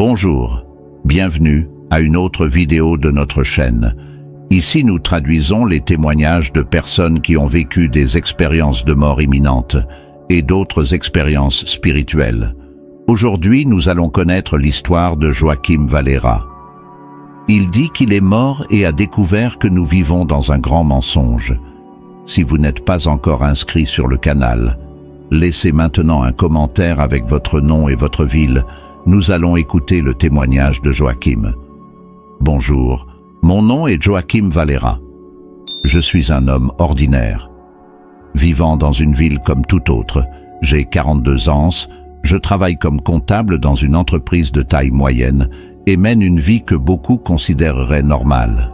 Bonjour, bienvenue à une autre vidéo de notre chaîne. Ici nous traduisons les témoignages de personnes qui ont vécu des expériences de mort imminente et d'autres expériences spirituelles. Aujourd'hui nous allons connaître l'histoire de Joachim Valera. Il dit qu'il est mort et a découvert que nous vivons dans un grand mensonge. Si vous n'êtes pas encore inscrit sur le canal, laissez maintenant un commentaire avec votre nom et votre ville. Nous allons écouter le témoignage de Joachim. Bonjour, mon nom est Joachim Valera. Je suis un homme ordinaire. Vivant dans une ville comme toute autre, j'ai 42 ans, je travaille comme comptable dans une entreprise de taille moyenne et mène une vie que beaucoup considéreraient normale.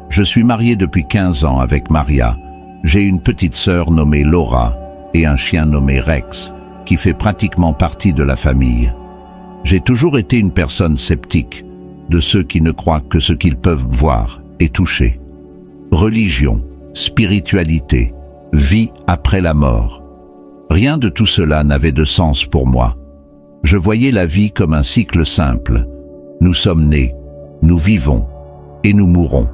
Je suis marié depuis 15 ans avec Maria. J'ai une petite sœur nommée Laura et un chien nommé Rex, qui fait pratiquement partie de la famille. J'ai toujours été une personne sceptique, de ceux qui ne croient que ce qu'ils peuvent voir et toucher. Religion, spiritualité, vie après la mort. Rien de tout cela n'avait de sens pour moi. Je voyais la vie comme un cycle simple. Nous sommes nés, nous vivons et nous mourrons.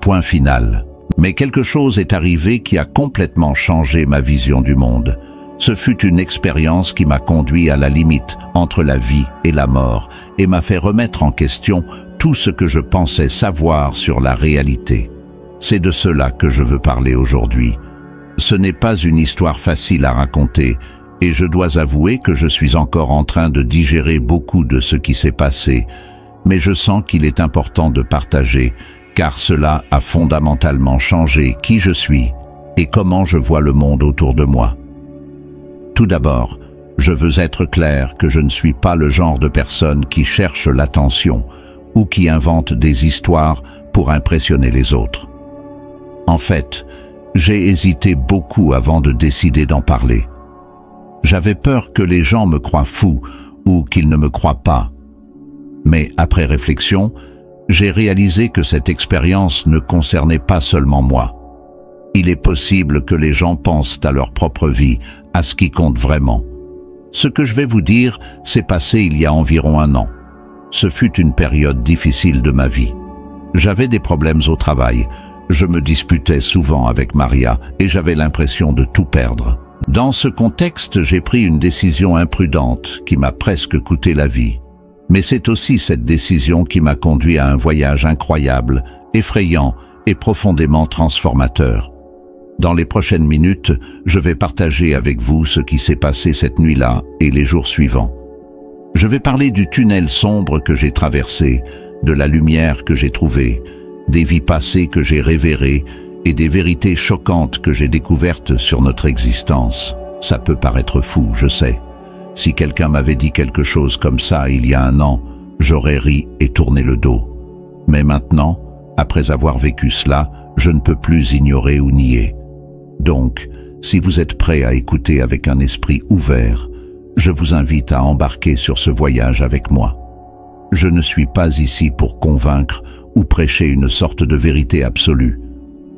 Point final. Mais quelque chose est arrivé qui a complètement changé ma vision du monde. Ce fut une expérience qui m'a conduit à la limite entre la vie et la mort et m'a fait remettre en question tout ce que je pensais savoir sur la réalité. C'est de cela que je veux parler aujourd'hui. Ce n'est pas une histoire facile à raconter et je dois avouer que je suis encore en train de digérer beaucoup de ce qui s'est passé, mais je sens qu'il est important de partager car cela a fondamentalement changé qui je suis et comment je vois le monde autour de moi. Tout d'abord, je veux être clair que je ne suis pas le genre de personne qui cherche l'attention ou qui invente des histoires pour impressionner les autres. En fait, j'ai hésité beaucoup avant de décider d'en parler. J'avais peur que les gens me croient fou ou qu'ils ne me croient pas. Mais après réflexion, j'ai réalisé que cette expérience ne concernait pas seulement moi. Il est possible que les gens pensent à leur propre vie, à ce qui compte vraiment. Ce que je vais vous dire s'est passé il y a environ 1 an. Ce fut une période difficile de ma vie. J'avais des problèmes au travail, je me disputais souvent avec Maria et j'avais l'impression de tout perdre. Dans ce contexte, j'ai pris une décision imprudente qui m'a presque coûté la vie. Mais c'est aussi cette décision qui m'a conduit à un voyage incroyable, effrayant et profondément transformateur. Dans les prochaines minutes, je vais partager avec vous ce qui s'est passé cette nuit-là et les jours suivants. Je vais parler du tunnel sombre que j'ai traversé, de la lumière que j'ai trouvée, des vies passées que j'ai révérées et des vérités choquantes que j'ai découvertes sur notre existence. Ça peut paraître fou, je sais. Si quelqu'un m'avait dit quelque chose comme ça il y a 1 an, j'aurais ri et tourné le dos. Mais maintenant, après avoir vécu cela, je ne peux plus ignorer ou nier. Donc, si vous êtes prêts à écouter avec un esprit ouvert, je vous invite à embarquer sur ce voyage avec moi. Je ne suis pas ici pour convaincre ou prêcher une sorte de vérité absolue.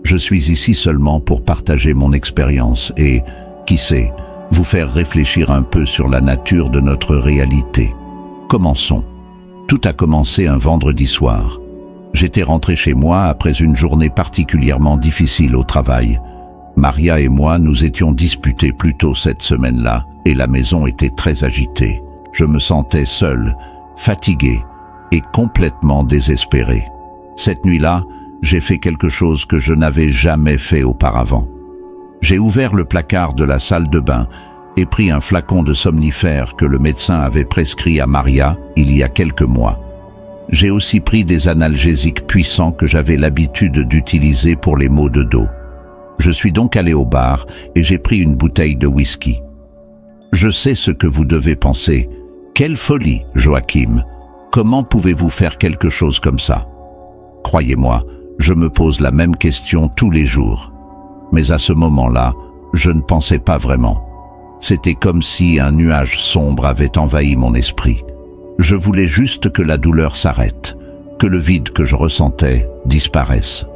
Je suis ici seulement pour partager mon expérience et, qui sait, vous faire réfléchir un peu sur la nature de notre réalité. Commençons. Tout a commencé un vendredi soir. J'étais rentré chez moi après une journée particulièrement difficile au travail. Maria et moi nous étions disputés plus tôt cette semaine-là et la maison était très agitée. Je me sentais seul, fatigué et complètement désespéré. Cette nuit-là, j'ai fait quelque chose que je n'avais jamais fait auparavant. J'ai ouvert le placard de la salle de bain et pris un flacon de somnifère que le médecin avait prescrit à Maria il y a quelques mois. J'ai aussi pris des analgésiques puissants que j'avais l'habitude d'utiliser pour les maux de dos. Je suis donc allé au bar et j'ai pris une bouteille de whisky. Je sais ce que vous devez penser. Quelle folie, Joachim! Comment pouvez-vous faire quelque chose comme ça? Croyez-moi, je me pose la même question tous les jours. Mais à ce moment-là, je ne pensais pas vraiment. C'était comme si un nuage sombre avait envahi mon esprit. Je voulais juste que la douleur s'arrête, que le vide que je ressentais disparaisse.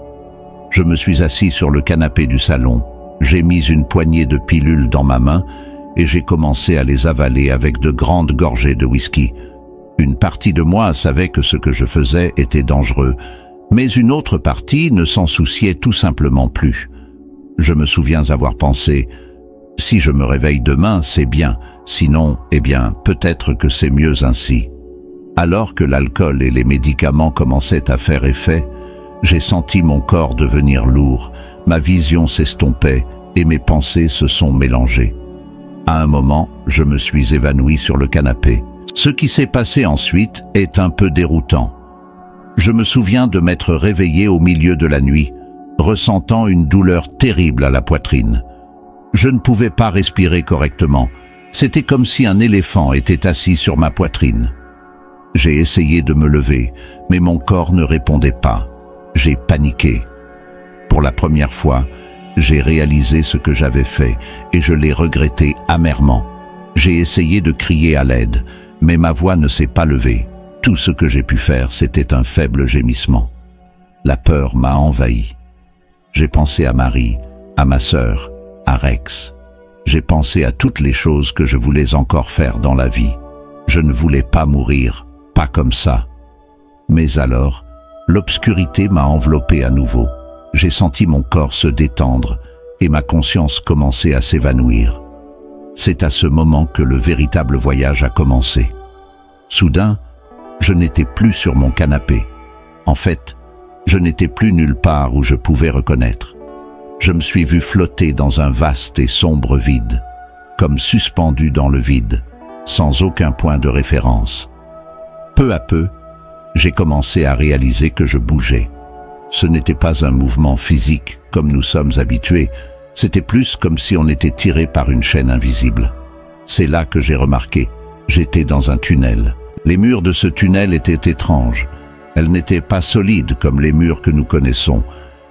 Je me suis assis sur le canapé du salon, j'ai mis une poignée de pilules dans ma main et j'ai commencé à les avaler avec de grandes gorgées de whisky. Une partie de moi savait que ce que je faisais était dangereux, mais une autre partie ne s'en souciait tout simplement plus. Je me souviens avoir pensé « Si je me réveille demain, c'est bien, sinon, eh bien, peut-être que c'est mieux ainsi ». Alors que l'alcool et les médicaments commençaient à faire effet, j'ai senti mon corps devenir lourd, ma vision s'estompait et mes pensées se sont mélangées. À un moment, je me suis évanoui sur le canapé. Ce qui s'est passé ensuite est un peu déroutant. Je me souviens de m'être réveillé au milieu de la nuit, ressentant une douleur terrible à la poitrine. Je ne pouvais pas respirer correctement. C'était comme si un éléphant était assis sur ma poitrine. J'ai essayé de me lever, mais mon corps ne répondait pas. J'ai paniqué. Pour la première fois, j'ai réalisé ce que j'avais fait et je l'ai regretté amèrement. J'ai essayé de crier à l'aide, mais ma voix ne s'est pas levée. Tout ce que j'ai pu faire, c'était un faible gémissement. La peur m'a envahi. J'ai pensé à Marie, à ma sœur, à Rex. J'ai pensé à toutes les choses que je voulais encore faire dans la vie. Je ne voulais pas mourir, pas comme ça. Mais alors, l'obscurité m'a enveloppé à nouveau. J'ai senti mon corps se détendre et ma conscience commencer à s'évanouir. C'est à ce moment que le véritable voyage a commencé. Soudain, je n'étais plus sur mon canapé. En fait, je n'étais plus nulle part où je pouvais reconnaître. Je me suis vu flotter dans un vaste et sombre vide, comme suspendu dans le vide, sans aucun point de référence. Peu à peu, j'ai commencé à réaliser que je bougeais. Ce n'était pas un mouvement physique comme nous sommes habitués, c'était plus comme si on était tiré par une chaîne invisible. C'est là que j'ai remarqué, j'étais dans un tunnel. Les murs de ce tunnel étaient étranges. Elles n'étaient pas solides comme les murs que nous connaissons.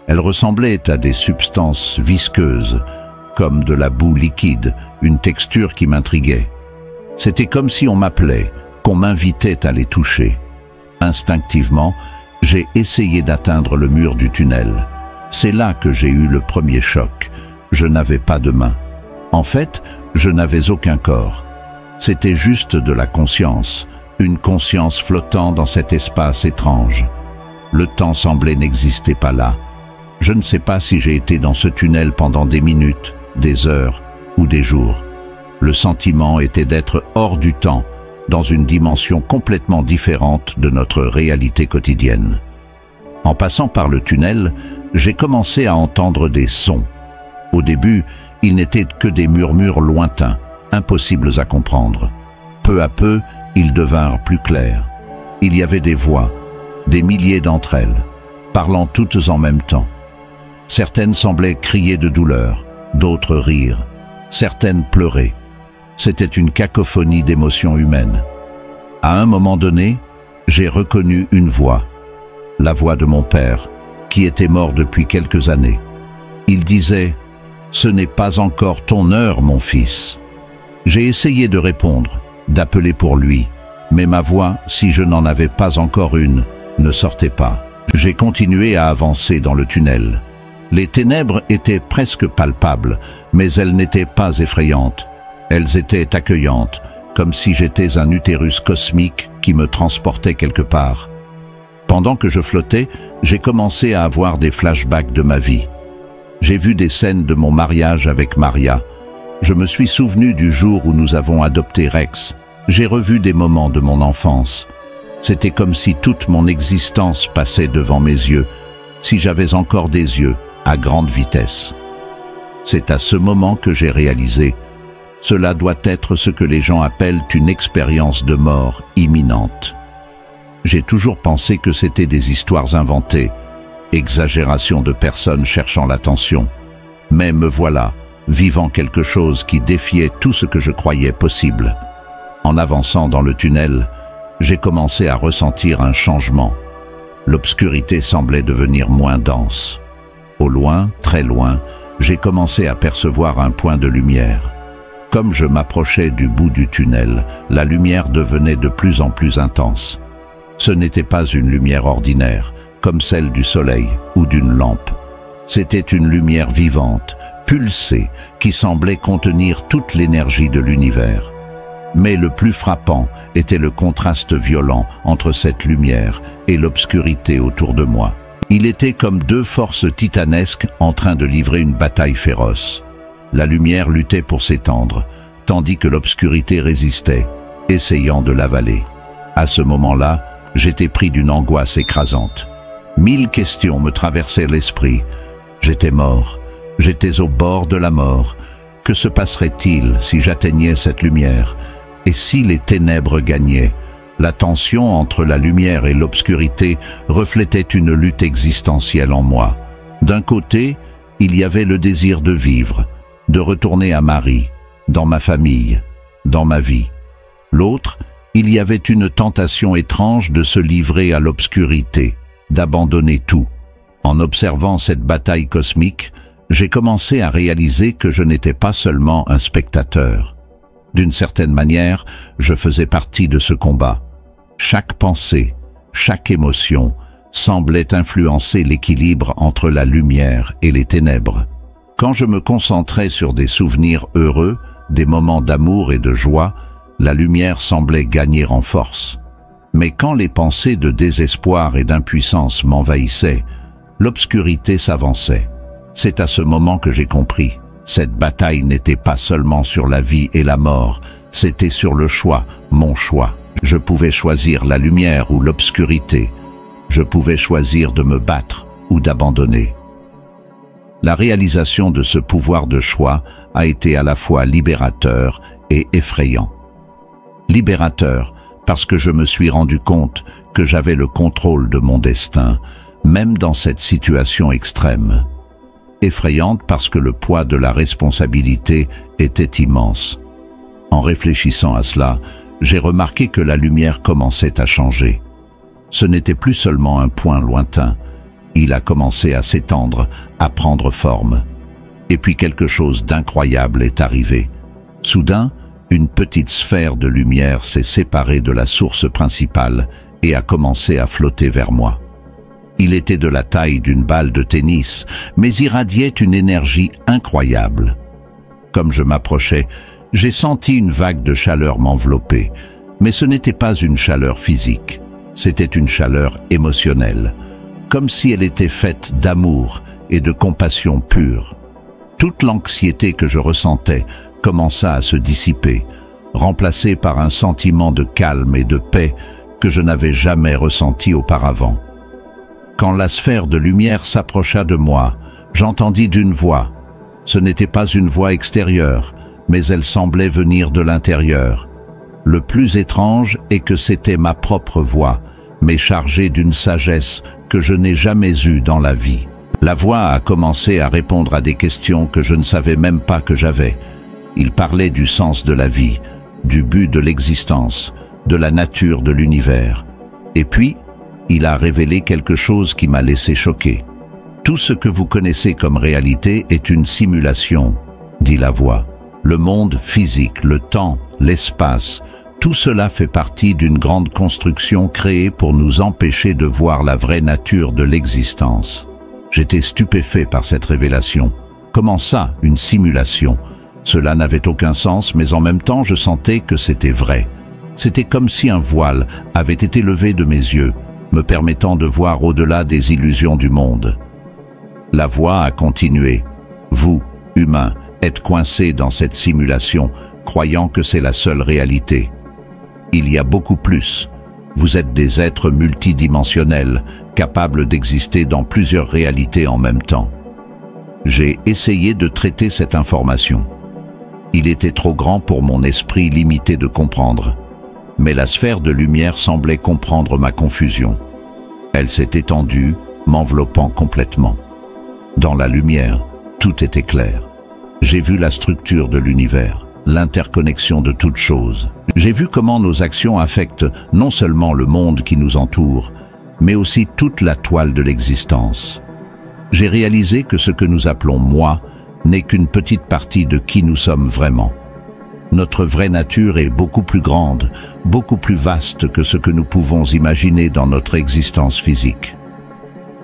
Elles ressemblaient à des substances visqueuses, comme de la boue liquide, une texture qui m'intriguait. C'était comme si on m'appelait, qu'on m'invitait à les toucher. Instinctivement, j'ai essayé d'atteindre le mur du tunnel. C'est là que j'ai eu le premier choc. Je n'avais pas de main. En fait, je n'avais aucun corps. C'était juste de la conscience, une conscience flottant dans cet espace étrange. Le temps semblait n'exister pas là. Je ne sais pas si j'ai été dans ce tunnel pendant des minutes, des heures ou des jours. Le sentiment était d'être hors du temps, dans une dimension complètement différente de notre réalité quotidienne. En passant par le tunnel, j'ai commencé à entendre des sons. Au début, ils n'étaient que des murmures lointains, impossibles à comprendre. Peu à peu, ils devinrent plus clairs. Il y avait des voix, des milliers d'entre elles, parlant toutes en même temps. Certaines semblaient crier de douleur, d'autres rire, certaines pleuraient. C'était une cacophonie d'émotions humaines. À un moment donné, j'ai reconnu une voix, la voix de mon père, qui était mort depuis quelques années. Il disait « Ce n'est pas encore ton heure, mon fils ». J'ai essayé de répondre, d'appeler pour lui, mais ma voix, si je n'en avais pas encore une, ne sortait pas. J'ai continué à avancer dans le tunnel. Les ténèbres étaient presque palpables, mais elles n'étaient pas effrayantes. Elles étaient accueillantes, comme si j'étais un utérus cosmique qui me transportait quelque part. Pendant que je flottais, j'ai commencé à avoir des flashbacks de ma vie. J'ai vu des scènes de mon mariage avec Maria. Je me suis souvenu du jour où nous avons adopté Rex. J'ai revu des moments de mon enfance. C'était comme si toute mon existence passait devant mes yeux, si j'avais encore des yeux à grande vitesse. C'est à ce moment que j'ai réalisé, cela doit être ce que les gens appellent une expérience de mort imminente. J'ai toujours pensé que c'était des histoires inventées, exagération de personnes cherchant l'attention. Mais me voilà, vivant quelque chose qui défiait tout ce que je croyais possible. En avançant dans le tunnel, j'ai commencé à ressentir un changement. L'obscurité semblait devenir moins dense. Au loin, très loin, j'ai commencé à percevoir un point de lumière. Comme je m'approchais du bout du tunnel, la lumière devenait de plus en plus intense. Ce n'était pas une lumière ordinaire, comme celle du soleil ou d'une lampe. C'était une lumière vivante, pulsée, qui semblait contenir toute l'énergie de l'univers. Mais le plus frappant était le contraste violent entre cette lumière et l'obscurité autour de moi. Il était comme deux forces titanesques en train de livrer une bataille féroce. La lumière luttait pour s'étendre, tandis que l'obscurité résistait, essayant de l'avaler. À ce moment-là, j'étais pris d'une angoisse écrasante. 1000 questions me traversaient l'esprit. J'étais mort, j'étais au bord de la mort. Que se passerait-il si j'atteignais cette lumière? Et si les ténèbres gagnaient? La tension entre la lumière et l'obscurité reflétait une lutte existentielle en moi. D'un côté, il y avait le désir de vivre, de retourner à Marie, dans ma famille, dans ma vie. L'autre, il y avait une tentation étrange de se livrer à l'obscurité, d'abandonner tout. En observant cette bataille cosmique, j'ai commencé à réaliser que je n'étais pas seulement un spectateur. D'une certaine manière, je faisais partie de ce combat. Chaque pensée, chaque émotion semblait influencer l'équilibre entre la lumière et les ténèbres. Quand je me concentrais sur des souvenirs heureux, des moments d'amour et de joie, la lumière semblait gagner en force. Mais quand les pensées de désespoir et d'impuissance m'envahissaient, l'obscurité s'avançait. C'est à ce moment que j'ai compris. Cette bataille n'était pas seulement sur la vie et la mort, c'était sur le choix, mon choix. Je pouvais choisir la lumière ou l'obscurité. Je pouvais choisir de me battre ou d'abandonner. La réalisation de ce pouvoir de choix a été à la fois libérateur et effrayant. Libérateur parce que je me suis rendu compte que j'avais le contrôle de mon destin, même dans cette situation extrême. Effrayante parce que le poids de la responsabilité était immense. En réfléchissant à cela, j'ai remarqué que la lumière commençait à changer. Ce n'était plus seulement un point lointain. Il a commencé à s'étendre, à prendre forme. Et puis quelque chose d'incroyable est arrivé. Soudain, une petite sphère de lumière s'est séparée de la source principale et a commencé à flotter vers moi. Il était de la taille d'une balle de tennis, mais irradiait une énergie incroyable. Comme je m'approchais, j'ai senti une vague de chaleur m'envelopper, mais ce n'était pas une chaleur physique, c'était une chaleur émotionnelle, comme si elle était faite d'amour et de compassion pure. Toute l'anxiété que je ressentais commença à se dissiper, remplacée par un sentiment de calme et de paix que je n'avais jamais ressenti auparavant. Quand la sphère de lumière s'approcha de moi, j'entendis d'une voix. Ce n'était pas une voix extérieure, mais elle semblait venir de l'intérieur. Le plus étrange est que c'était ma propre voix, mais chargée d'une sagesse que je n'ai jamais eue dans la vie. La voix a commencé à répondre à des questions que je ne savais même pas que j'avais. Il parlait du sens de la vie, du but de l'existence, de la nature de l'univers. Et puis, il a révélé quelque chose qui m'a laissé choqué. Tout ce que vous connaissez comme réalité est une simulation, dit la voix. Le monde physique, le temps, l'espace, tout cela fait partie d'une grande construction créée pour nous empêcher de voir la vraie nature de l'existence. J'étais stupéfait par cette révélation. Comment ça, une simulation? Cela n'avait aucun sens, mais en même temps je sentais que c'était vrai. C'était comme si un voile avait été levé de mes yeux, me permettant de voir au-delà des illusions du monde. La voix a continué. Vous, humains, êtes coincés dans cette simulation, croyant que c'est la seule réalité. Il y a beaucoup plus. Vous êtes des êtres multidimensionnels, capables d'exister dans plusieurs réalités en même temps. J'ai essayé de traiter cette information. Il était trop grand pour mon esprit limité de comprendre. Mais la sphère de lumière semblait comprendre ma confusion. Elle s'est étendue, m'enveloppant complètement. Dans la lumière, tout était clair. J'ai vu la structure de l'univers, l'interconnexion de toutes choses. J'ai vu comment nos actions affectent non seulement le monde qui nous entoure, mais aussi toute la toile de l'existence. J'ai réalisé que ce que nous appelons « moi » n'est qu'une petite partie de qui nous sommes vraiment. Notre vraie nature est beaucoup plus grande, beaucoup plus vaste que ce que nous pouvons imaginer dans notre existence physique.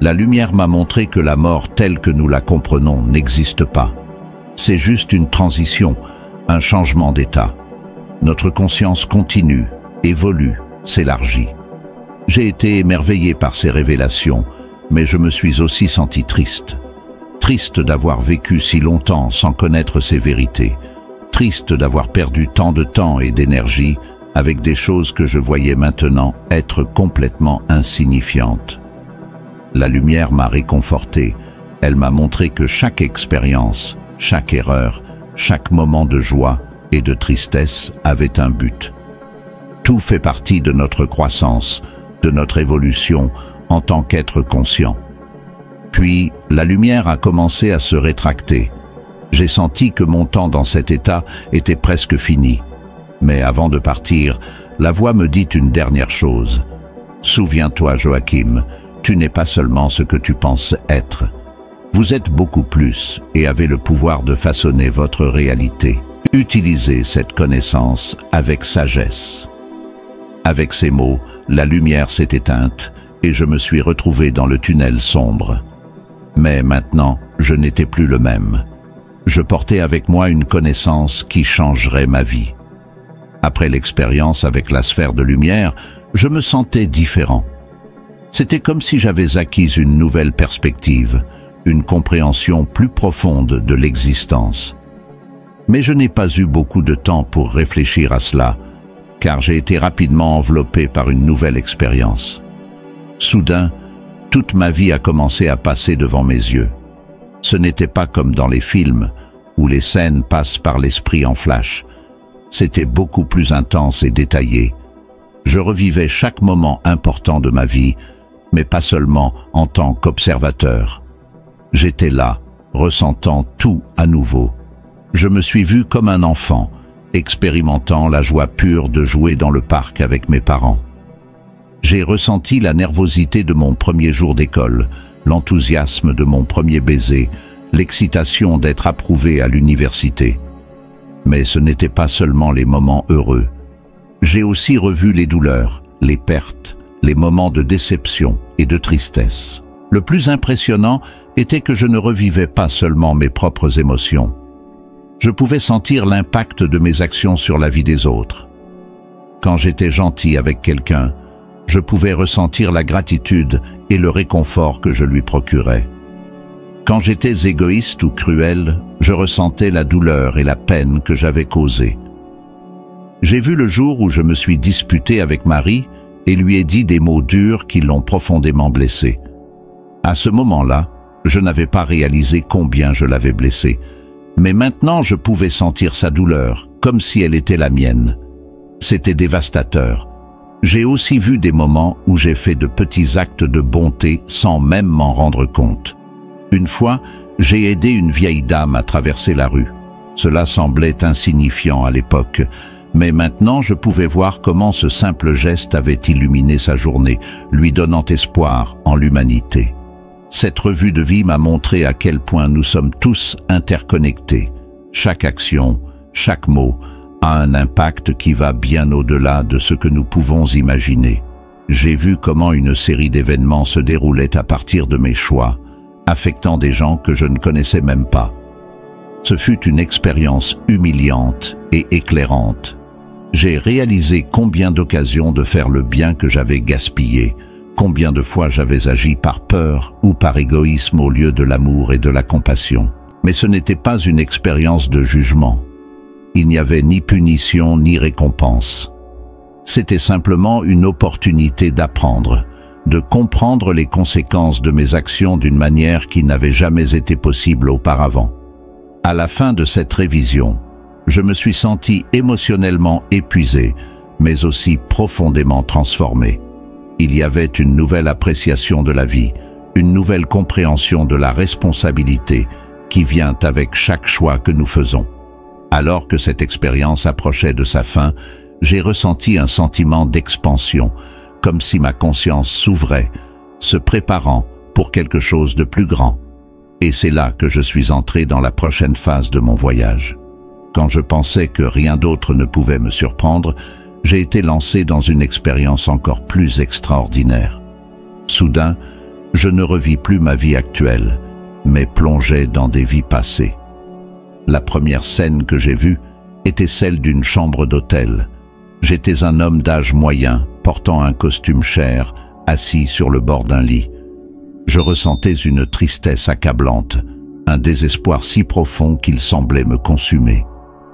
La lumière m'a montré que la mort telle que nous la comprenons n'existe pas. C'est juste une transition, un changement d'état. Notre conscience continue, évolue, s'élargit. J'ai été émerveillé par ces révélations, mais je me suis aussi senti triste. Triste d'avoir vécu si longtemps sans connaître ces vérités. Triste d'avoir perdu tant de temps et d'énergie avec des choses que je voyais maintenant être complètement insignifiantes. La lumière m'a réconforté. Elle m'a montré que chaque expérience, chaque erreur, chaque moment de joie et de tristesse avait un but. Tout fait partie de notre croissance, de notre évolution en tant qu'être conscient. Puis, la lumière a commencé à se rétracter. J'ai senti que mon temps dans cet état était presque fini. Mais avant de partir, la voix me dit une dernière chose. Souviens-toi, Joachim, tu n'es pas seulement ce que tu penses être. Vous êtes beaucoup plus et avez le pouvoir de façonner votre réalité. Utilisez cette connaissance avec sagesse. Avec ces mots, la lumière s'est éteinte et je me suis retrouvé dans le tunnel sombre. Mais maintenant, je n'étais plus le même. Je portais avec moi une connaissance qui changerait ma vie. Après l'expérience avec la sphère de lumière, je me sentais différent. C'était comme si j'avais acquis une nouvelle perspective, une compréhension plus profonde de l'existence. Mais je n'ai pas eu beaucoup de temps pour réfléchir à cela, car j'ai été rapidement enveloppé par une nouvelle expérience. Soudain, toute ma vie a commencé à passer devant mes yeux. Ce n'était pas comme dans les films, où les scènes passent par l'esprit en flash. C'était beaucoup plus intense et détaillé. Je revivais chaque moment important de ma vie, mais pas seulement en tant qu'observateur. J'étais là, ressentant tout à nouveau. Je me suis vu comme un enfant, expérimentant la joie pure de jouer dans le parc avec mes parents. J'ai ressenti la nervosité de mon premier jour d'école, l'enthousiasme de mon premier baiser, l'excitation d'être approuvé à l'université. Mais ce n'était pas seulement les moments heureux. J'ai aussi revu les douleurs, les pertes, les moments de déception et de tristesse. Le plus impressionnant était que je ne revivais pas seulement mes propres émotions. Je pouvais sentir l'impact de mes actions sur la vie des autres. Quand j'étais gentil avec quelqu'un, je pouvais ressentir la gratitude et le réconfort que je lui procurais. Quand j'étais égoïste ou cruel, je ressentais la douleur et la peine que j'avais causée. J'ai vu le jour où je me suis disputé avec Marie et lui ai dit des mots durs qui l'ont profondément blessée. À ce moment-là, je n'avais pas réalisé combien je l'avais blessée, mais maintenant je pouvais sentir sa douleur, comme si elle était la mienne. C'était dévastateur. J'ai aussi vu des moments où j'ai fait de petits actes de bonté sans même m'en rendre compte. Une fois, j'ai aidé une vieille dame à traverser la rue. Cela semblait insignifiant à l'époque, mais maintenant je pouvais voir comment ce simple geste avait illuminé sa journée, lui donnant espoir en l'humanité. Cette revue de vie m'a montré à quel point nous sommes tous interconnectés. Chaque action, chaque mot a un impact qui va bien au-delà de ce que nous pouvons imaginer. J'ai vu comment une série d'événements se déroulait à partir de mes choix, affectant des gens que je ne connaissais même pas. Ce fut une expérience humiliante et éclairante. J'ai réalisé combien d'occasions de faire le bien que j'avais gaspillé, combien de fois j'avais agi par peur ou par égoïsme au lieu de l'amour et de la compassion. Mais ce n'était pas une expérience de jugement. Il n'y avait ni punition ni récompense. C'était simplement une opportunité d'apprendre, de comprendre les conséquences de mes actions d'une manière qui n'avait jamais été possible auparavant. À la fin de cette révision, je me suis senti émotionnellement épuisé, mais aussi profondément transformé. Il y avait une nouvelle appréciation de la vie, une nouvelle compréhension de la responsabilité qui vient avec chaque choix que nous faisons. Alors que cette expérience approchait de sa fin, j'ai ressenti un sentiment d'expansion, comme si ma conscience s'ouvrait, se préparant pour quelque chose de plus grand. Et c'est là que je suis entré dans la prochaine phase de mon voyage. Quand je pensais que rien d'autre ne pouvait me surprendre, j'ai été lancé dans une expérience encore plus extraordinaire. Soudain, je ne revis plus ma vie actuelle, mais plongeais dans des vies passées. La première scène que j'ai vue était celle d'une chambre d'hôtel. J'étais un homme d'âge moyen, portant un costume cher, assis sur le bord d'un lit. Je ressentais une tristesse accablante, un désespoir si profond qu'il semblait me consumer.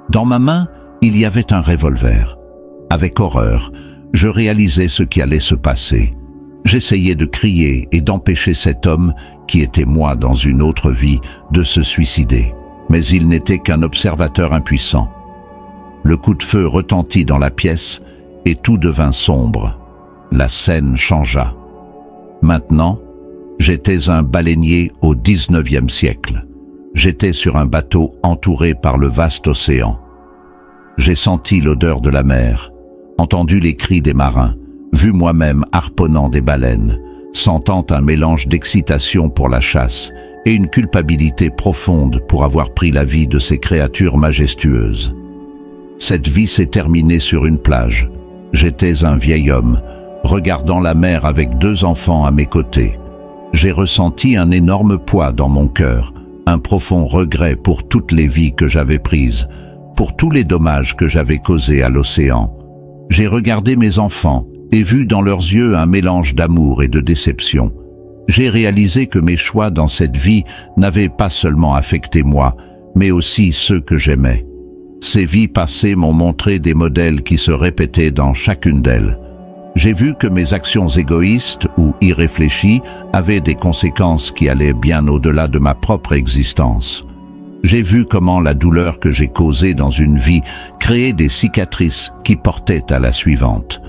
Dans ma main, il y avait un revolver. Avec horreur, je réalisais ce qui allait se passer. J'essayais de crier et d'empêcher cet homme, qui était moi dans une autre vie, de se suicider. Mais il n'était qu'un observateur impuissant. Le coup de feu retentit dans la pièce et tout devint sombre. La scène changea. Maintenant, j'étais un baleinier au XIXe siècle. J'étais sur un bateau entouré par le vaste océan. J'ai senti l'odeur de la mer, entendu les cris des marins, vu moi-même harponnant des baleines, sentant un mélange d'excitation pour la chasse et une culpabilité profonde pour avoir pris la vie de ces créatures majestueuses. Cette vie s'est terminée sur une plage. J'étais un vieil homme, regardant la mer avec 2 enfants à mes côtés. J'ai ressenti un énorme poids dans mon cœur, un profond regret pour toutes les vies que j'avais prises, pour tous les dommages que j'avais causés à l'océan. J'ai regardé mes enfants et vu dans leurs yeux un mélange d'amour et de déception. J'ai réalisé que mes choix dans cette vie n'avaient pas seulement affecté moi, mais aussi ceux que j'aimais. Ces vies passées m'ont montré des modèles qui se répétaient dans chacune d'elles. J'ai vu que mes actions égoïstes ou irréfléchies avaient des conséquences qui allaient bien au-delà de ma propre existence. J'ai vu comment la douleur que j'ai causée dans une vie créait des cicatrices qui portaient à la suivante.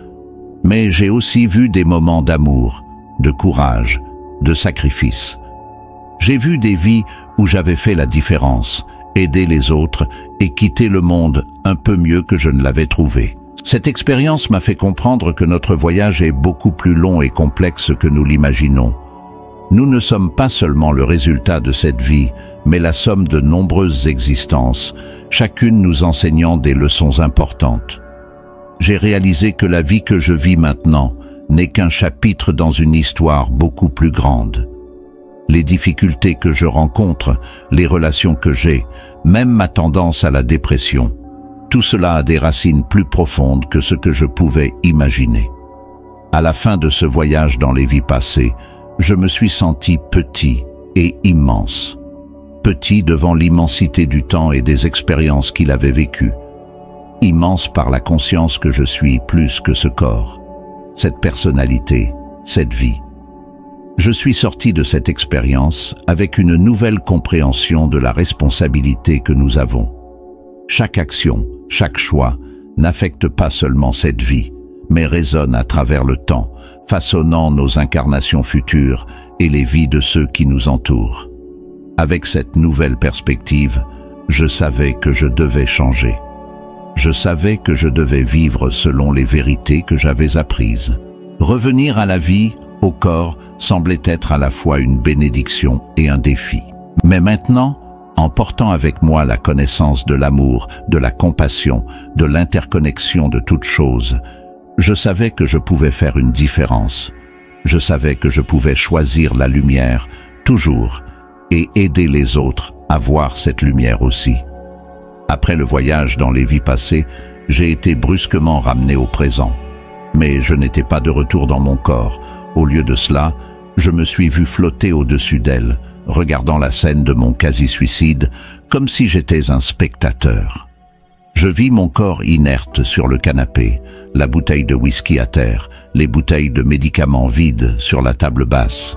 Mais j'ai aussi vu des moments d'amour, de courage, de sacrifice. J'ai vu des vies où j'avais fait la différence, aidé les autres et quitté le monde un peu mieux que je ne l'avais trouvé. Cette expérience m'a fait comprendre que notre voyage est beaucoup plus long et complexe que nous l'imaginons. Nous ne sommes pas seulement le résultat de cette vie, mais la somme de nombreuses existences, chacune nous enseignant des leçons importantes. J'ai réalisé que la vie que je vis maintenant n'est qu'un chapitre dans une histoire beaucoup plus grande. Les difficultés que je rencontre, les relations que j'ai, même ma tendance à la dépression, tout cela a des racines plus profondes que ce que je pouvais imaginer. À la fin de ce voyage dans les vies passées, je me suis senti petit et immense. Petit devant l'immensité du temps et des expériences qu'il avait vécues. Immense par la conscience que je suis plus que ce corps, cette personnalité, cette vie. Je suis sorti de cette expérience avec une nouvelle compréhension de la responsabilité que nous avons. Chaque action, chaque choix n'affecte pas seulement cette vie, mais résonne à travers le temps, façonnant nos incarnations futures et les vies de ceux qui nous entourent. Avec cette nouvelle perspective, je savais que je devais changer. Je savais que je devais vivre selon les vérités que j'avais apprises. Revenir à la vie, au corps, semblait être à la fois une bénédiction et un défi. Mais maintenant, en portant avec moi la connaissance de l'amour, de la compassion, de l'interconnexion de toutes choses, je savais que je pouvais faire une différence. Je savais que je pouvais choisir la lumière, toujours, et aider les autres à voir cette lumière aussi. Après le voyage dans les vies passées, j'ai été brusquement ramené au présent. Mais je n'étais pas de retour dans mon corps. Au lieu de cela, je me suis vu flotter au-dessus d'elle, regardant la scène de mon quasi-suicide, comme si j'étais un spectateur. Je vis mon corps inerte sur le canapé, la bouteille de whisky à terre, les bouteilles de médicaments vides sur la table basse.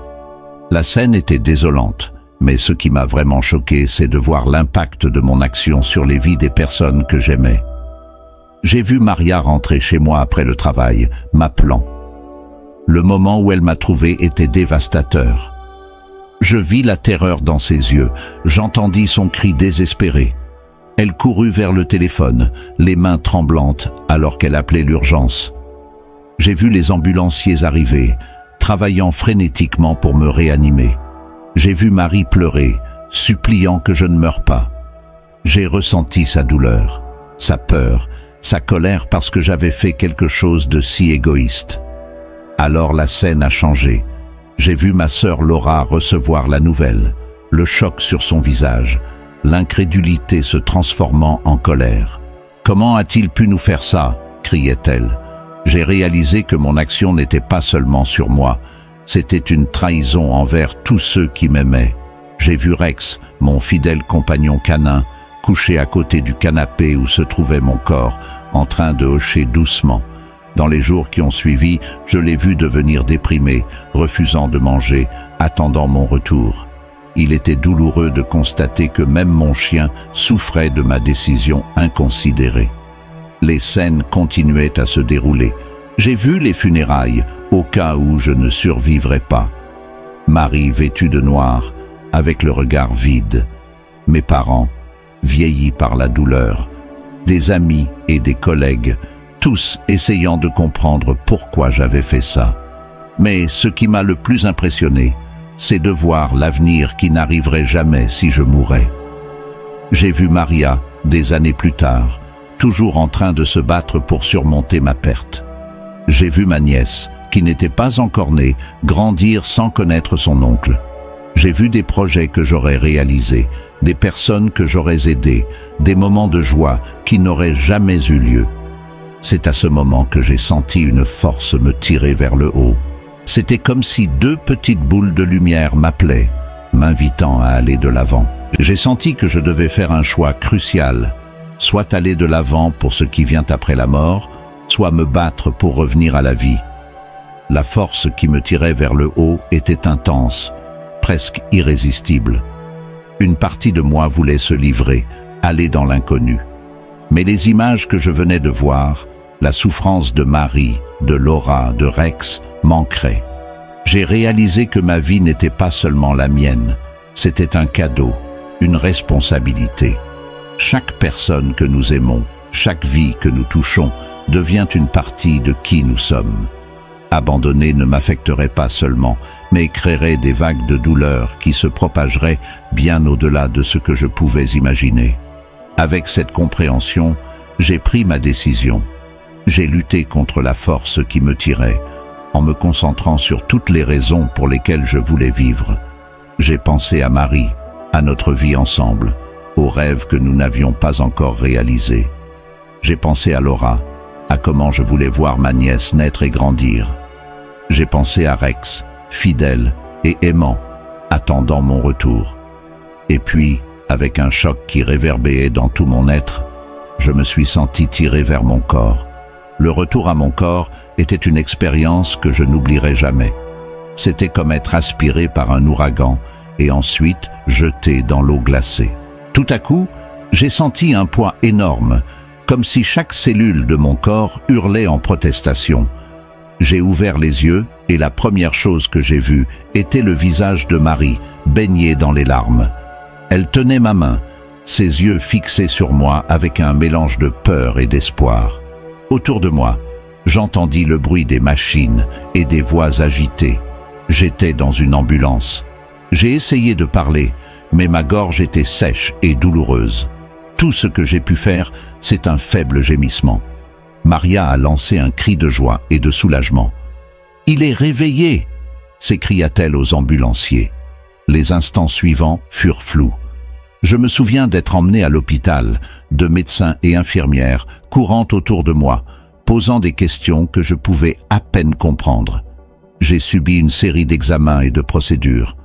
La scène était désolante, mais ce qui m'a vraiment choqué, c'est de voir l'impact de mon action sur les vies des personnes que j'aimais. J'ai vu Maria rentrer chez moi après le travail, m'appelant. Le moment où elle m'a trouvé était dévastateur. Je vis la terreur dans ses yeux, j'entendis son cri désespéré. Elle courut vers le téléphone, les mains tremblantes alors qu'elle appelait l'urgence. J'ai vu les ambulanciers arriver, travaillant frénétiquement pour me réanimer. J'ai vu Marie pleurer, suppliant que je ne meure pas. J'ai ressenti sa douleur, sa peur, sa colère parce que j'avais fait quelque chose de si égoïste. Alors la scène a changé. J'ai vu ma sœur Laura recevoir la nouvelle, le choc sur son visage, l'incrédulité se transformant en colère. Comment a-t-il pu nous faire ça? Criait-elle. J'ai réalisé que mon action n'était pas seulement sur moi, c'était une trahison envers tous ceux qui m'aimaient. J'ai vu Rex, mon fidèle compagnon canin, couché à côté du canapé où se trouvait mon corps, en train de hocher doucement. Dans les jours qui ont suivi, je l'ai vu devenir déprimé, refusant de manger, attendant mon retour. Il était douloureux de constater que même mon chien souffrait de ma décision inconsidérée. Les scènes continuaient à se dérouler. J'ai vu les funérailles, au cas où je ne survivrais pas. Marie vêtue de noir, avec le regard vide. Mes parents, vieillis par la douleur. Des amis et des collègues, tous essayant de comprendre pourquoi j'avais fait ça. Mais ce qui m'a le plus impressionné, c'est de voir l'avenir qui n'arriverait jamais si je mourais. J'ai vu Maria, des années plus tard, toujours en train de se battre pour surmonter ma perte. J'ai vu ma nièce, qui n'était pas encore née, grandir sans connaître son oncle. J'ai vu des projets que j'aurais réalisés, des personnes que j'aurais aidées, des moments de joie qui n'auraient jamais eu lieu. C'est à ce moment que j'ai senti une force me tirer vers le haut. C'était comme si deux petites boules de lumière m'appelaient, m'invitant à aller de l'avant. J'ai senti que je devais faire un choix crucial, soit aller de l'avant pour ce qui vient après la mort, soit me battre pour revenir à la vie. La force qui me tirait vers le haut était intense, presque irrésistible. Une partie de moi voulait se livrer, aller dans l'inconnu. Mais les images que je venais de voir, la souffrance de Marie, de Laura, de Rex, manqueraient. J'ai réalisé que ma vie n'était pas seulement la mienne, c'était un cadeau, une responsabilité. Chaque personne que nous aimons, chaque vie que nous touchons, devient une partie de qui nous sommes. Abandonner ne m'affecterait pas seulement, mais créerait des vagues de douleur qui se propageraient bien au-delà de ce que je pouvais imaginer. Avec cette compréhension, j'ai pris ma décision. J'ai lutté contre la force qui me tirait, en me concentrant sur toutes les raisons pour lesquelles je voulais vivre. J'ai pensé à Marie, à notre vie ensemble, aux rêves que nous n'avions pas encore réalisés. J'ai pensé à Laura, à comment je voulais voir ma nièce naître et grandir. J'ai pensé à Rex, fidèle et aimant, attendant mon retour. Et puis, avec un choc qui réverbérait dans tout mon être, je me suis senti tiré vers mon corps. Le retour à mon corps était une expérience que je n'oublierai jamais. C'était comme être aspiré par un ouragan et ensuite jeté dans l'eau glacée. Tout à coup, j'ai senti un poids énorme, comme si chaque cellule de mon corps hurlait en protestation. J'ai ouvert les yeux et la première chose que j'ai vue était le visage de Marie, baigné dans les larmes. Elle tenait ma main, ses yeux fixés sur moi avec un mélange de peur et d'espoir. Autour de moi, j'entendis le bruit des machines et des voix agitées. J'étais dans une ambulance. J'ai essayé de parler, mais ma gorge était sèche et douloureuse. Tout ce que j'ai pu faire, c'est un faible gémissement. Maria a lancé un cri de joie et de soulagement. « Il est réveillé !» s'écria-t-elle aux ambulanciers. Les instants suivants furent flous. Je me souviens d'être emmené à l'hôpital, de médecins et infirmières courant autour de moi, posant des questions que je pouvais à peine comprendre. J'ai subi une série d'examens et de procédures.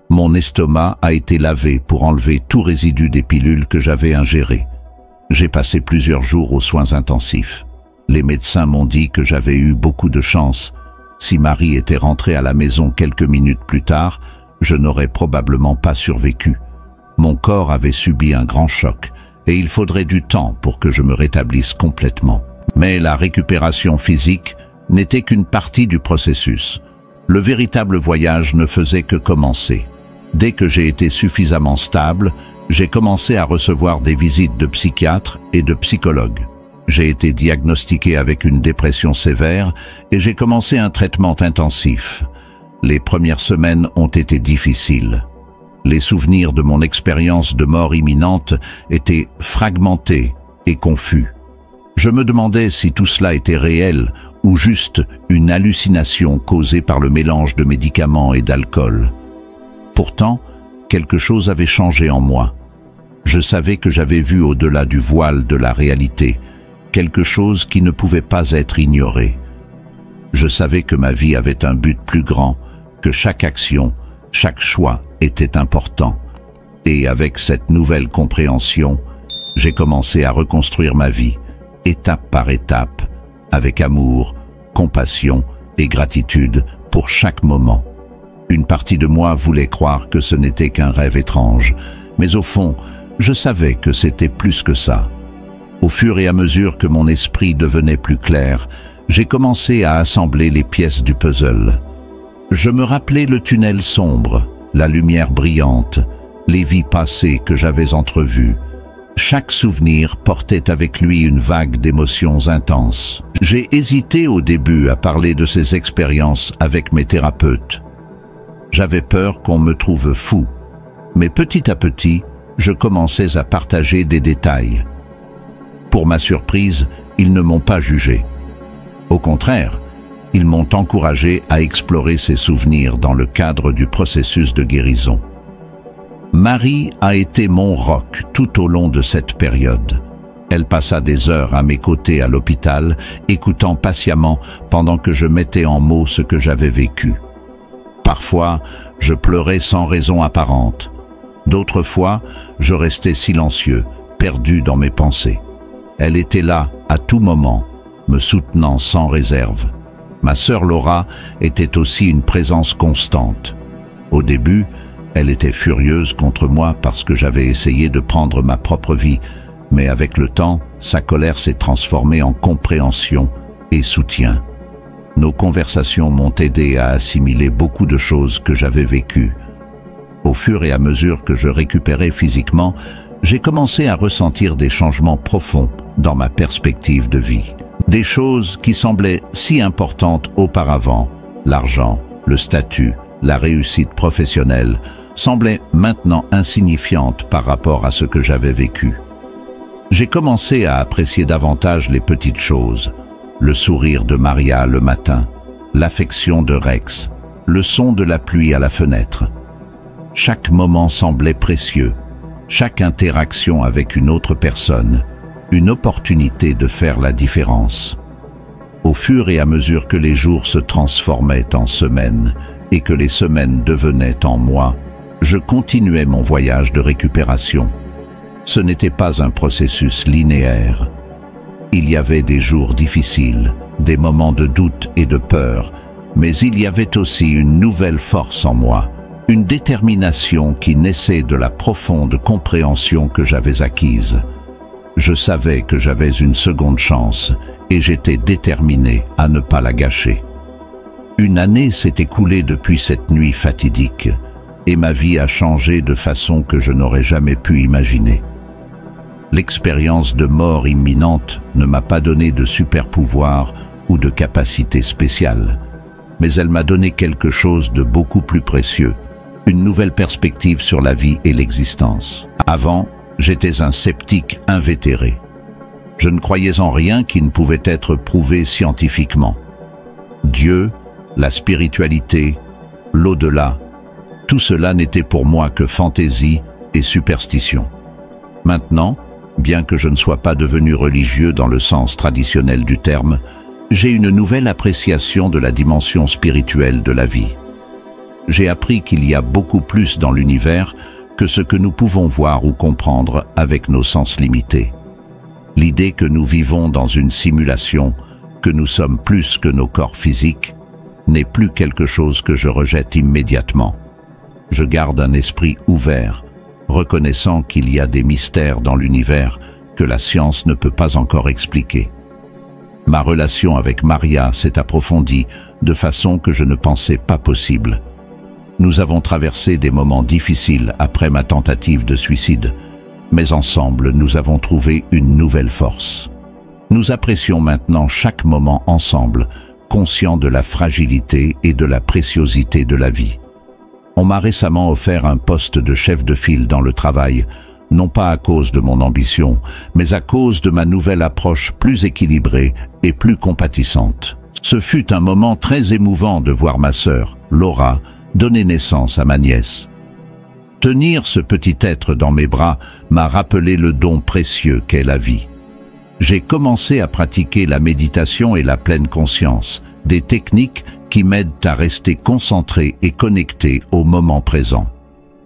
Mon estomac a été lavé pour enlever tout résidu des pilules que j'avais ingérées. J'ai passé plusieurs jours aux soins intensifs. Les médecins m'ont dit que j'avais eu beaucoup de chance. Si Marie était rentrée à la maison quelques minutes plus tard, je n'aurais probablement pas survécu. Mon corps avait subi un grand choc et il faudrait du temps pour que je me rétablisse complètement. Mais la récupération physique n'était qu'une partie du processus. Le véritable voyage ne faisait que commencer. Dès que j'ai été suffisamment stable, j'ai commencé à recevoir des visites de psychiatres et de psychologues. J'ai été diagnostiqué avec une dépression sévère et j'ai commencé un traitement intensif. Les premières semaines ont été difficiles. Les souvenirs de mon expérience de mort imminente étaient fragmentés et confus. Je me demandais si tout cela était réel ou juste une hallucination causée par le mélange de médicaments et d'alcool. Pourtant, quelque chose avait changé en moi. Je savais que j'avais vu au-delà du voile de la réalité, quelque chose qui ne pouvait pas être ignoré. Je savais que ma vie avait un but plus grand, que chaque action, chaque choix était important. Et avec cette nouvelle compréhension, j'ai commencé à reconstruire ma vie, étape par étape, avec amour, compassion et gratitude pour chaque moment. Une partie de moi voulait croire que ce n'était qu'un rêve étrange, mais au fond, je savais que c'était plus que ça. Au fur et à mesure que mon esprit devenait plus clair, j'ai commencé à assembler les pièces du puzzle. Je me rappelais le tunnel sombre, la lumière brillante, les vies passées que j'avais entrevues. Chaque souvenir portait avec lui une vague d'émotions intenses. J'ai hésité au début à parler de ces expériences avec mes thérapeutes. J'avais peur qu'on me trouve fou, mais petit à petit, je commençais à partager des détails. Pour ma surprise, ils ne m'ont pas jugé. Au contraire, ils m'ont encouragé à explorer ces souvenirs dans le cadre du processus de guérison. Marie a été mon roc tout au long de cette période. Elle passa des heures à mes côtés à l'hôpital, écoutant patiemment pendant que je mettais en mots ce que j'avais vécu. Parfois, je pleurais sans raison apparente. D'autres fois, je restais silencieux, perdu dans mes pensées. Elle était là, à tout moment, me soutenant sans réserve. Ma sœur Laura était aussi une présence constante. Au début, elle était furieuse contre moi parce que j'avais essayé de prendre ma propre vie, mais avec le temps, sa colère s'est transformée en compréhension et soutien. Nos conversations m'ont aidé à assimiler beaucoup de choses que j'avais vécues. Au fur et à mesure que je récupérais physiquement, j'ai commencé à ressentir des changements profonds dans ma perspective de vie. Des choses qui semblaient si importantes auparavant, l'argent, le statut, la réussite professionnelle, semblaient maintenant insignifiantes par rapport à ce que j'avais vécu. J'ai commencé à apprécier davantage les petites choses, le sourire de Maria le matin, l'affection de Rex, le son de la pluie à la fenêtre. Chaque moment semblait précieux, chaque interaction avec une autre personne, une opportunité de faire la différence. Au fur et à mesure que les jours se transformaient en semaines et que les semaines devenaient en mois, je continuais mon voyage de récupération. Ce n'était pas un processus linéaire. Il y avait des jours difficiles, des moments de doute et de peur, mais il y avait aussi une nouvelle force en moi, une détermination qui naissait de la profonde compréhension que j'avais acquise. Je savais que j'avais une seconde chance et j'étais déterminé à ne pas la gâcher. Une année s'est écoulée depuis cette nuit fatidique et ma vie a changé de façon que je n'aurais jamais pu imaginer. L'expérience de mort imminente ne m'a pas donné de super-pouvoir ou de capacité spéciale, mais elle m'a donné quelque chose de beaucoup plus précieux, une nouvelle perspective sur la vie et l'existence. Avant, j'étais un sceptique invétéré. Je ne croyais en rien qui ne pouvait être prouvé scientifiquement. Dieu, la spiritualité, l'au-delà, tout cela n'était pour moi que fantaisie et superstition. Maintenant, bien que je ne sois pas devenu religieux dans le sens traditionnel du terme, j'ai une nouvelle appréciation de la dimension spirituelle de la vie. J'ai appris qu'il y a beaucoup plus dans l'univers que ce que nous pouvons voir ou comprendre avec nos sens limités. L'idée que nous vivons dans une simulation, que nous sommes plus que nos corps physiques, n'est plus quelque chose que je rejette immédiatement. Je garde un esprit ouvert, reconnaissant qu'il y a des mystères dans l'univers que la science ne peut pas encore expliquer. Ma relation avec Maria s'est approfondie de façon que je ne pensais pas possible. Nous avons traversé des moments difficiles après ma tentative de suicide, mais ensemble nous avons trouvé une nouvelle force. Nous apprécions maintenant chaque moment ensemble, conscients de la fragilité et de la préciosité de la vie. On m'a récemment offert un poste de chef de file dans le travail, non pas à cause de mon ambition, mais à cause de ma nouvelle approche plus équilibrée et plus compatissante. Ce fut un moment très émouvant de voir ma sœur, Laura, donner naissance à ma nièce. Tenir ce petit être dans mes bras m'a rappelé le don précieux qu'est la vie. J'ai commencé à pratiquer la méditation et la pleine conscience, des techniques qui m'aident à rester concentré et connecté au moment présent.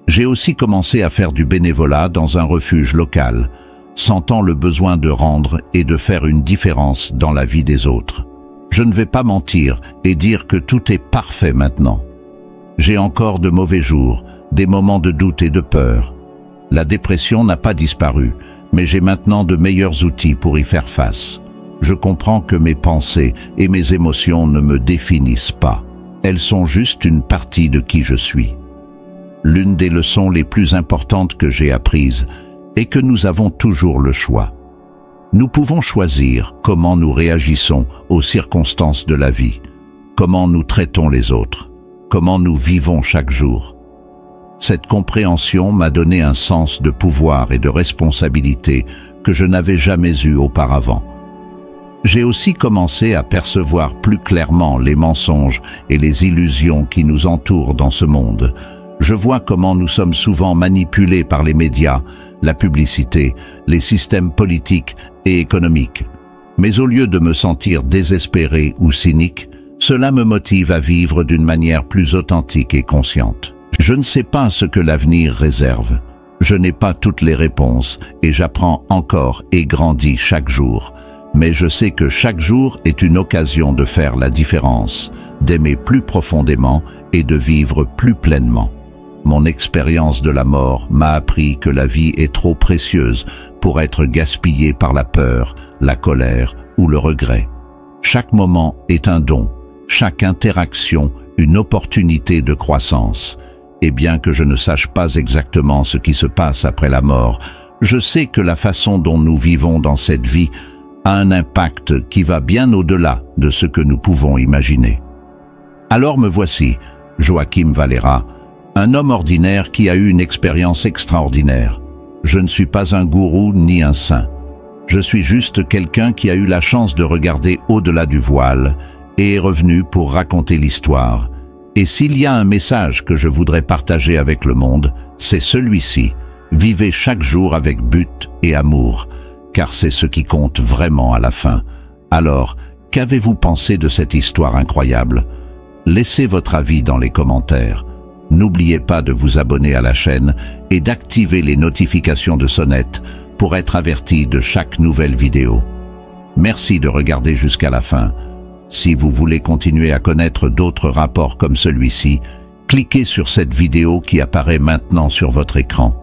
J'ai aussi commencé à faire du bénévolat dans un refuge local, sentant le besoin de rendre et de faire une différence dans la vie des autres. Je ne vais pas mentir et dire que tout est parfait maintenant. J'ai encore de mauvais jours, des moments de doute et de peur. La dépression n'a pas disparu, mais j'ai maintenant de meilleurs outils pour y faire face. Je comprends que mes pensées et mes émotions ne me définissent pas. Elles sont juste une partie de qui je suis. L'une des leçons les plus importantes que j'ai apprises est que nous avons toujours le choix. Nous pouvons choisir comment nous réagissons aux circonstances de la vie, comment nous traitons les autres, comment nous vivons chaque jour. Cette compréhension m'a donné un sens de pouvoir et de responsabilité que je n'avais jamais eu auparavant. J'ai aussi commencé à percevoir plus clairement les mensonges et les illusions qui nous entourent dans ce monde. Je vois comment nous sommes souvent manipulés par les médias, la publicité, les systèmes politiques et économiques. Mais au lieu de me sentir désespéré ou cynique, cela me motive à vivre d'une manière plus authentique et consciente. Je ne sais pas ce que l'avenir réserve. Je n'ai pas toutes les réponses et j'apprends encore et grandis chaque jour. Mais je sais que chaque jour est une occasion de faire la différence, d'aimer plus profondément et de vivre plus pleinement. Mon expérience de la mort m'a appris que la vie est trop précieuse pour être gaspillée par la peur, la colère ou le regret. Chaque moment est un don, chaque interaction une opportunité de croissance. Et bien que je ne sache pas exactement ce qui se passe après la mort, je sais que la façon dont nous vivons dans cette vie a un impact qui va bien au-delà de ce que nous pouvons imaginer. Alors me voici, Joachim Valera, un homme ordinaire qui a eu une expérience extraordinaire. Je ne suis pas un gourou ni un saint. Je suis juste quelqu'un qui a eu la chance de regarder au-delà du voile et est revenu pour raconter l'histoire. Et s'il y a un message que je voudrais partager avec le monde, c'est celui-ci. Vivez chaque jour avec but et amour, car c'est ce qui compte vraiment à la fin. Alors, qu'avez-vous pensé de cette histoire incroyable? Laissez votre avis dans les commentaires. N'oubliez pas de vous abonner à la chaîne et d'activer les notifications de sonnette pour être averti de chaque nouvelle vidéo. Merci de regarder jusqu'à la fin. Si vous voulez continuer à connaître d'autres rapports comme celui-ci, cliquez sur cette vidéo qui apparaît maintenant sur votre écran.